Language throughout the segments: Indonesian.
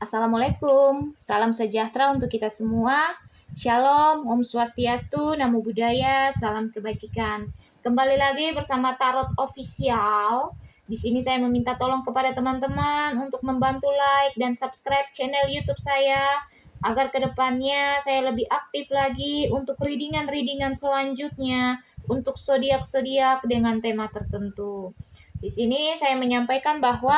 Assalamualaikum, salam sejahtera untuk kita semua. Shalom, Om Swastiastu, Namo Buddhaya, salam kebajikan. Kembali lagi bersama Tarot Official. Di sini saya meminta tolong kepada teman-teman untuk membantu like dan subscribe channel YouTube saya agar kedepannya saya lebih aktif lagi untuk readingan-readingan selanjutnya untuk zodiak-zodiak dengan tema tertentu. Di sini saya menyampaikan bahwa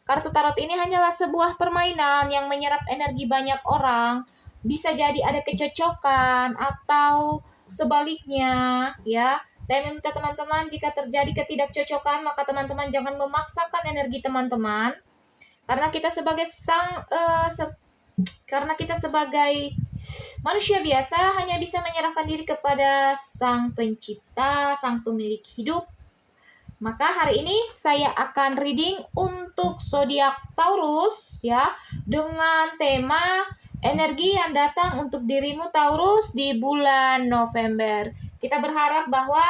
kartu tarot ini hanyalah sebuah permainan yang menyerap energi banyak orang. Bisa jadi ada kecocokan atau sebaliknya, ya. Saya meminta teman-teman jika terjadi ketidakcocokan, maka teman-teman jangan memaksakan energi teman-teman. Karena kita sebagai karena kita sebagai manusia biasa hanya bisa menyerahkan diri kepada Sang Pencipta, Sang Pemilik hidup. Maka hari ini saya akan reading untuk zodiak Taurus ya, dengan tema energi yang datang untuk dirimu Taurus di bulan November. Kita berharap bahwa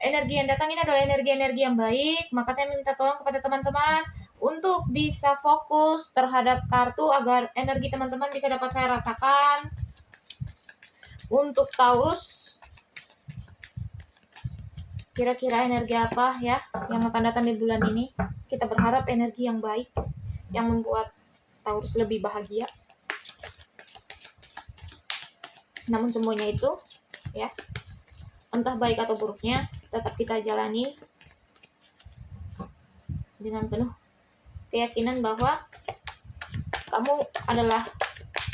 energi yang datang ini adalah energi-energi yang baik. Maka saya minta tolong kepada teman-teman untuk bisa fokus terhadap kartu agar energi teman-teman bisa dapat saya rasakan. Untuk Taurus, kira-kira energi apa ya yang akan datang di bulan ini? Kita berharap energi yang baik yang membuat Taurus lebih bahagia. Namun semuanya itu ya, entah baik atau buruknya, tetap kita jalani dengan penuh keyakinan bahwa kamu adalah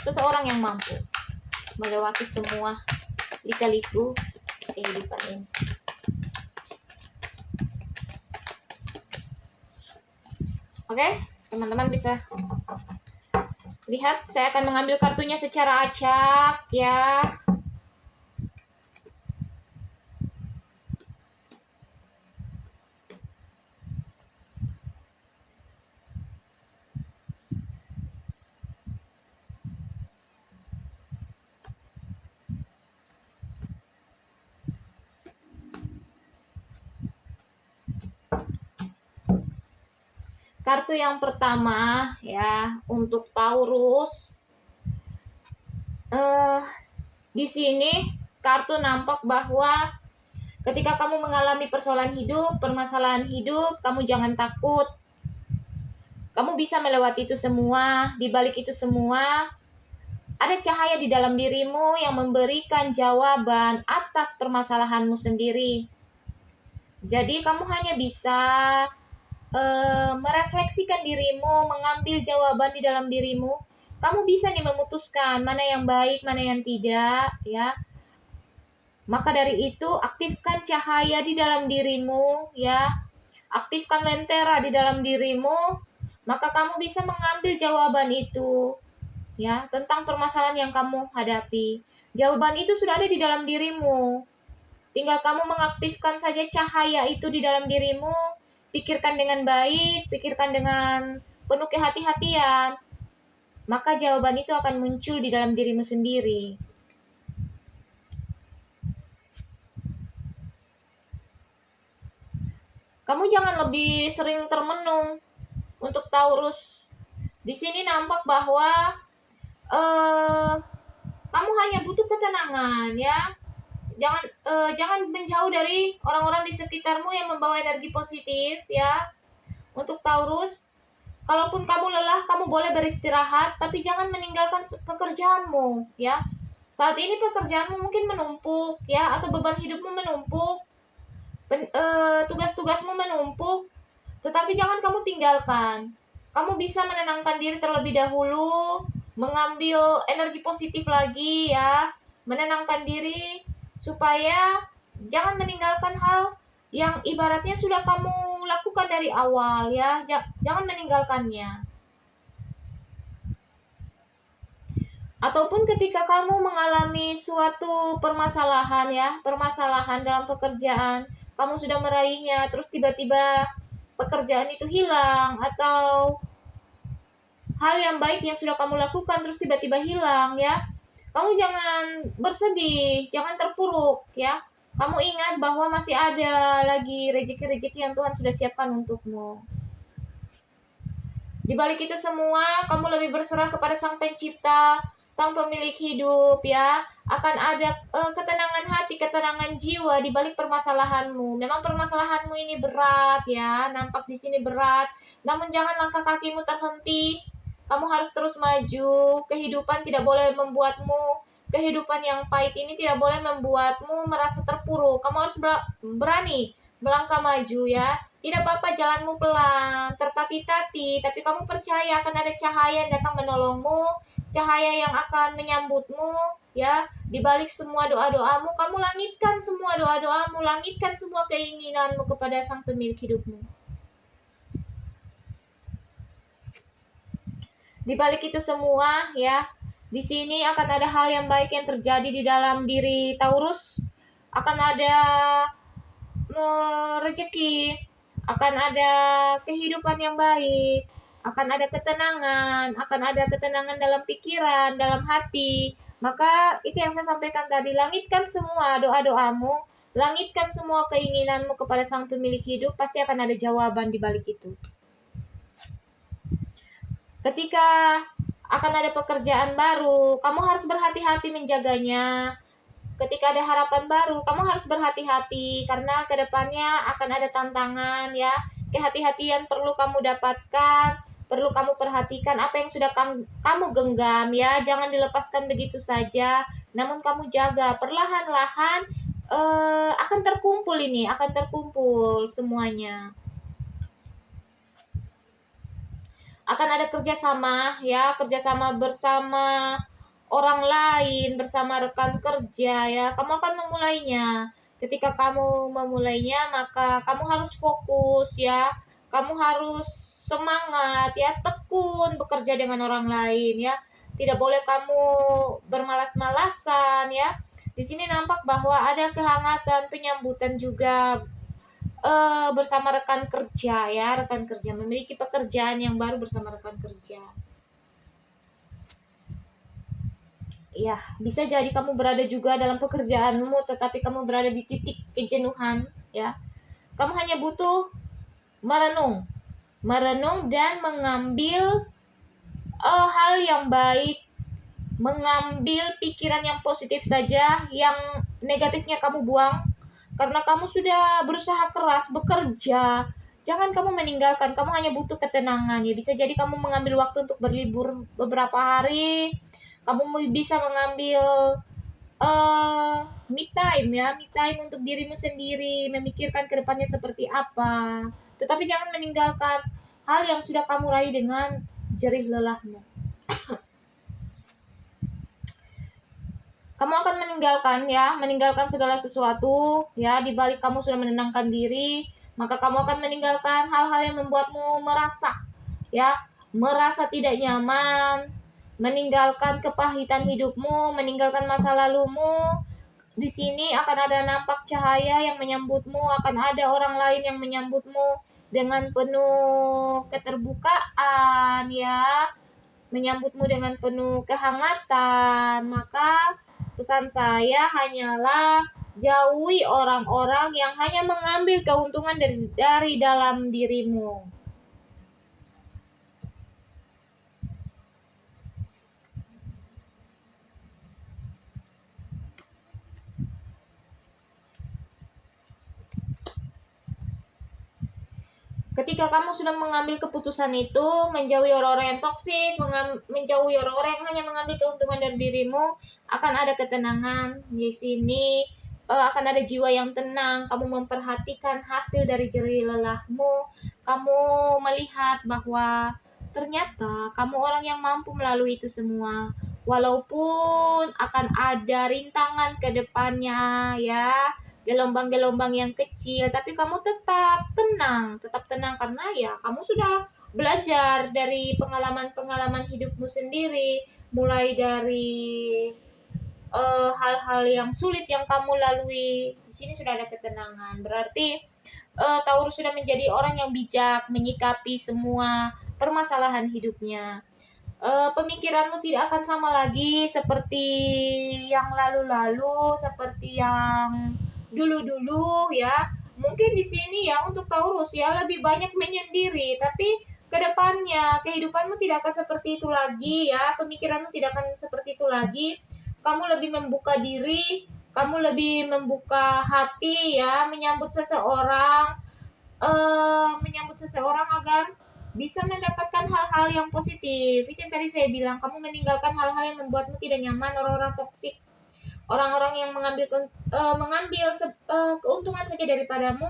seseorang yang mampu melewati semua lika-liku kehidupan ini. Oke, teman-teman bisa lihat, saya akan mengambil kartunya secara acak ya. Kartu yang pertama ya untuk Taurus. Di sini kartu nampak bahwa ketika kamu mengalami persoalan hidup, permasalahan hidup, kamu jangan takut. Kamu bisa melewati itu semua. Di balik itu semua ada cahaya di dalam dirimu yang memberikan jawaban atas permasalahanmu sendiri. Jadi kamu hanya bisa merefleksikan dirimu, mengambil jawaban di dalam dirimu. Kamu bisa nih memutuskan mana yang baik, mana yang tidak, ya. Maka dari itu, aktifkan cahaya di dalam dirimu, ya. Aktifkan lentera di dalam dirimu, maka kamu bisa mengambil jawaban itu, ya, tentang permasalahan yang kamu hadapi. Jawaban itu sudah ada di dalam dirimu. Tinggal kamu mengaktifkan saja cahaya itu di dalam dirimu. Pikirkan dengan baik, pikirkan dengan penuh kehati-hatian, maka jawaban itu akan muncul di dalam dirimu sendiri. Kamu jangan lebih sering termenung untuk Taurus. Di sini nampak bahwa kamu hanya butuh ketenangan ya. Jangan menjauh dari orang-orang di sekitarmu yang membawa energi positif ya. Untuk Taurus, kalaupun kamu lelah, kamu boleh beristirahat, tapi jangan meninggalkan pekerjaanmu ya. Saat ini pekerjaanmu mungkin menumpuk ya, atau beban hidupmu menumpuk, tugas-tugasmu menumpuk, tetapi jangan kamu tinggalkan. Kamu bisa menenangkan diri terlebih dahulu, mengambil energi positif lagi ya, menenangkan diri supaya jangan meninggalkan hal yang ibaratnya sudah kamu lakukan dari awal ya. Jangan meninggalkannya. Ataupun ketika kamu mengalami suatu permasalahan ya, permasalahan dalam pekerjaan, kamu sudah meraihnya, terus tiba-tiba pekerjaan itu hilang, atau hal yang baik yang sudah kamu lakukan terus tiba-tiba hilang ya. Kamu jangan bersedih, jangan terpuruk ya. Kamu ingat bahwa masih ada lagi rezeki-rezeki yang Tuhan sudah siapkan untukmu. Di balik itu semua, kamu lebih berserah kepada Sang Pencipta, Sang Pemilik hidup ya. Akan ada ketenangan hati, ketenangan jiwa di balik permasalahanmu. Memang permasalahanmu ini berat ya, nampak di sini berat. Namun jangan langkah kakimu terhenti. Kamu harus terus maju. Kehidupan tidak boleh membuatmu, kehidupan yang pahit ini tidak boleh membuatmu merasa terpuruk. Kamu harus berani melangkah maju ya. Tidak apa-apa jalanmu pelan, tertati-tati, tapi kamu percaya akan ada cahaya yang datang menolongmu, cahaya yang akan menyambutmu, ya. Di balik semua doa-doamu, kamu langitkan semua doa-doamu, langitkan semua keinginanmu kepada Sang Pemilik hidupmu. Di balik itu semua, ya, di sini akan ada hal yang baik yang terjadi di dalam diri Taurus, akan ada rezeki, akan ada kehidupan yang baik, akan ada ketenangan dalam pikiran, dalam hati. Maka itu yang saya sampaikan tadi, langitkan semua doa-doamu, langitkan semua keinginanmu kepada Sang Pemilik hidup, pasti akan ada jawaban di balik itu. Ketika akan ada pekerjaan baru, kamu harus berhati-hati menjaganya. Ketika ada harapan baru, kamu harus berhati-hati karena kedepannya akan ada tantangan ya. Kehati-hatian perlu kamu dapatkan, perlu kamu perhatikan apa yang sudah kamu genggam ya. Jangan dilepaskan begitu saja, namun kamu jaga perlahan-lahan akan terkumpul semuanya. Akan ada kerjasama ya, kerjasama bersama orang lain, bersama rekan kerja ya. Kamu akan memulainya. Ketika kamu memulainya, maka kamu harus fokus ya. Kamu harus semangat ya, tekun bekerja dengan orang lain ya. Tidak boleh kamu bermalas-malasan ya. Di sini nampak bahwa ada kehangatan, penyambutan juga bersama rekan kerja ya, rekan kerja memiliki pekerjaan yang baru bersama rekan kerja. Ya, bisa jadi kamu berada juga dalam pekerjaanmu, tetapi kamu berada di titik kejenuhan, ya. Kamu hanya butuh merenung dan mengambil hal yang baik, mengambil pikiran yang positif saja, yang negatifnya kamu buang, karena kamu sudah berusaha keras, bekerja. Jangan kamu meninggalkan, kamu hanya butuh ketenangan, ya. Bisa jadi kamu mengambil waktu untuk berlibur beberapa hari, kamu bisa mengambil me time untuk dirimu sendiri, memikirkan ke depannya seperti apa. Tetapi jangan meninggalkan hal yang sudah kamu raih dengan jerih lelahmu. Kamu akan meninggalkan segala sesuatu ya. Di balik kamu sudah menenangkan diri, maka kamu akan meninggalkan hal-hal yang membuatmu merasa tidak nyaman, meninggalkan kepahitan hidupmu, meninggalkan masa lalumu. Di sini akan ada nampak cahaya yang menyambutmu, akan ada orang lain yang menyambutmu dengan penuh keterbukaan ya, menyambutmu dengan penuh kehangatan. Maka pesan saya hanyalah jauhi orang-orang yang hanya mengambil keuntungan dari dalam dirimu. Ketika kamu sudah mengambil keputusan itu, menjauhi orang-orang yang toksik, menjauhi orang-orang yang hanya mengambil keuntungan dari dirimu, akan ada ketenangan di sini, akan ada jiwa yang tenang. Kamu memperhatikan hasil dari jerih lelahmu, kamu melihat bahwa ternyata kamu orang yang mampu melalui itu semua. Walaupun akan ada rintangan ke depannya ya, gelombang-gelombang yang kecil, tapi kamu tetap tenang karena ya kamu sudah belajar dari pengalaman-pengalaman hidupmu sendiri, mulai dari hal-hal yang sulit yang kamu lalui. Di sini sudah ada ketenangan, berarti Taurus sudah menjadi orang yang bijak menyikapi semua permasalahan hidupnya. Pemikiranmu tidak akan sama lagi seperti yang lalu-lalu, seperti yang dulu-dulu ya. Mungkin di sini ya untuk Taurus ya lebih banyak menyendiri, tapi kedepannya kehidupanmu tidak akan seperti itu lagi ya, pemikiranmu tidak akan seperti itu lagi. Kamu lebih membuka diri, kamu lebih membuka hati ya, menyambut seseorang agar bisa mendapatkan hal-hal yang positif. Itu yang tadi saya bilang, kamu meninggalkan hal-hal yang membuatmu tidak nyaman, orang-orang toksik, orang-orang yang mengambil keuntungan saja daripadamu.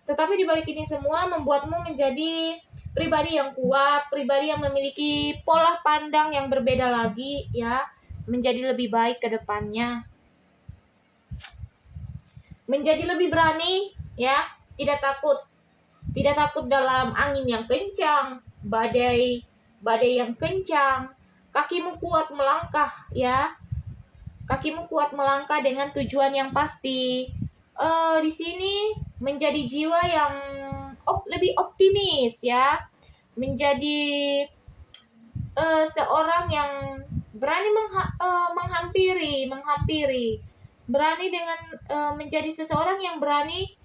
Tetapi di balik ini semua membuatmu menjadi pribadi yang kuat, pribadi yang memiliki pola pandang yang berbeda lagi ya, menjadi lebih baik ke depannya. Menjadi lebih berani ya, tidak takut. Tidak takut dalam angin yang kencang, badai yang kencang. Kakimu kuat melangkah ya. Kakimu kuat melangkah dengan tujuan yang pasti. Di sini menjadi jiwa yang lebih optimis ya. Menjadi seorang yang berani menghampiri. Berani dengan menjadi seseorang yang berani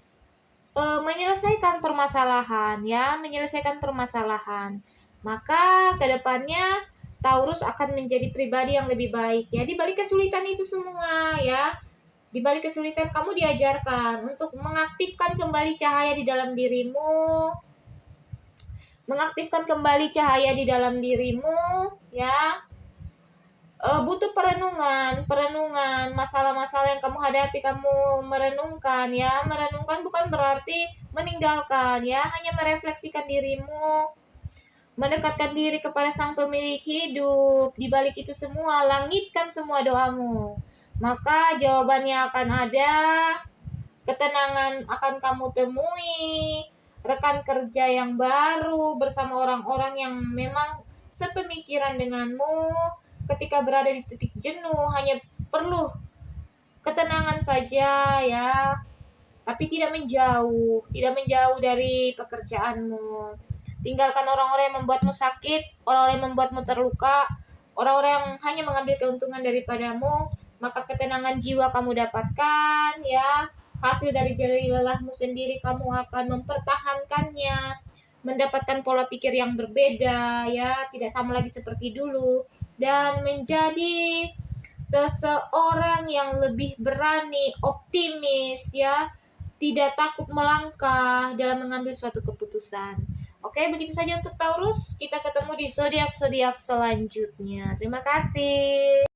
menyelesaikan permasalahan ya, menyelesaikan permasalahan. Maka kedepannya Taurus akan menjadi pribadi yang lebih baik ya. Di balik kesulitan itu semua ya, di balik kesulitan kamu diajarkan untuk mengaktifkan kembali cahaya di dalam dirimu, mengaktifkan kembali cahaya di dalam dirimu ya. Butuh perenungan masalah-masalah yang kamu hadapi, kamu merenungkan ya. Merenungkan bukan berarti meninggalkan ya, hanya merefleksikan dirimu, mendekatkan diri kepada sang pemilik hidup. Di balik itu semua, langitkan semua doamu, maka jawabannya akan ada. Ketenangan akan kamu temui, rekan kerja yang baru, bersama orang-orang yang memang sepemikiran denganmu. Ketika berada di titik jenuh, hanya perlu ketenangan saja ya, tapi tidak menjauh dari pekerjaanmu. Tinggalkan orang-orang yang membuatmu sakit, orang-orang yang membuatmu terluka, orang-orang yang hanya mengambil keuntungan daripadamu. Maka ketenangan jiwa kamu dapatkan ya. Hasil dari jerih lelahmu sendiri, kamu akan mempertahankannya, mendapatkan pola pikir yang berbeda ya, tidak sama lagi seperti dulu, dan menjadi seseorang yang lebih berani, optimis ya, tidak takut melangkah dalam mengambil suatu keputusan. Oke, begitu saja untuk Taurus. Kita ketemu di zodiak-zodiak selanjutnya. Terima kasih.